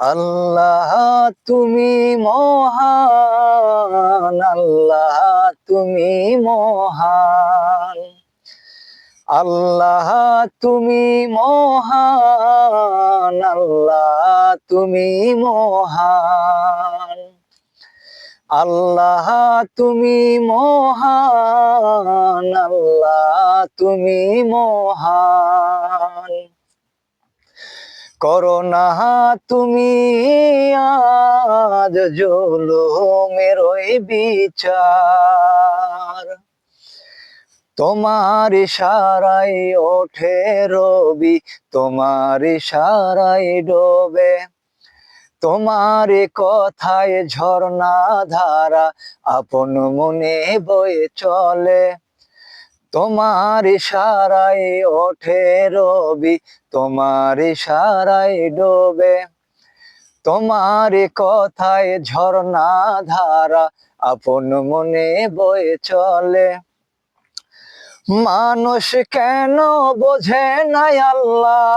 আল্লাহ তুমি মহান, আল্লাহ তুমি মহান, আল্লাহ তুমি মহান, আল্লাহ তুমি মহান, আল্লাহ তুমি মহান, আল্লাহ তুমি মহান। করোনা তুমি আজ জুলুমের ওই বিচার, তোমার ইশারায় ওঠে রবি, তোমার ইশারায় ডোবে, তোমার কথায় ঝর্ণা ধারা আপন মনে বয়ে চলে, তোমার ইশারায় ওঠে রবি, তোমার ইশারায় ডোবে, তোমার কথায় ঝর্ণা ধারা আপন মনে বয়ে চলে। মানুষ কেন বোঝে না আল্লাহ,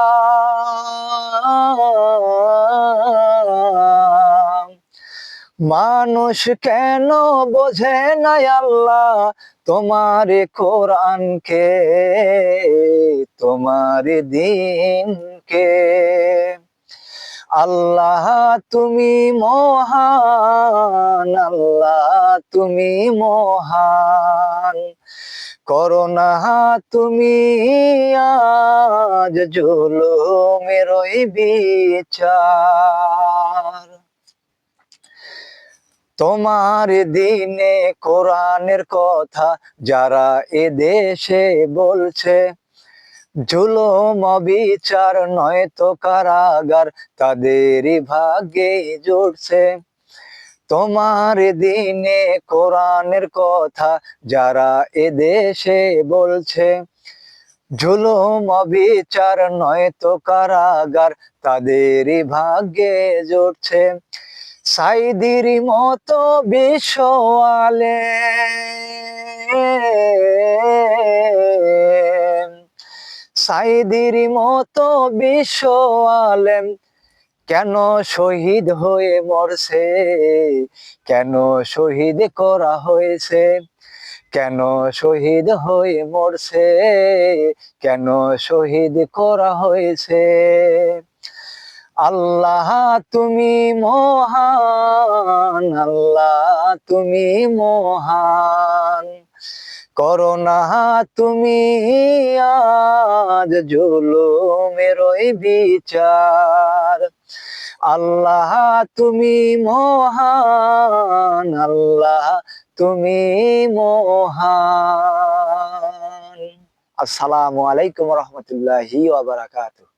মানুষ কেন বোঝে না আল্লাহ তোমার কোরআনকে, তোমার দ্বীনকে। আল্লাহ তুমি মহান, আল্লাহ তুমি মহান, করোনা তুমি আজ জুলুমের ওই বিচার। তোমার দিনে কোরআনের কথা যারা এ দেশে বলছে, জুলুম অবিচার নয় তো কারাগার তাদেরই ভাগ্যে জুটছে। তোমার দিনে কোরআনের কথা যারা এ দেশে বলছে, জুলুম অবিচার নয় তো কারাগার তাদেরই ভাগ্যে জুটছে। সাইদির মতো বিশ্ব আলেম, সাইদির মতো বিশ্ব আলেম কেন শহীদ হয়ে মরছে, কেন শহীদ করা হয়েছে, কেন শহীদ হয়ে মরছে, কেন শহীদ করা হয়েছে। আল্লাহ তুমি মহান, আল্লাহ তুমি মহান, করোনা তুমি আজ জুলুমের ওই বিচার। আল্লাহ তুমি মহান, আল্লাহ তুমি মহান। আসসালামু আলাইকুম রহমতুল্লাহি ওয়া বারাকাতুহু।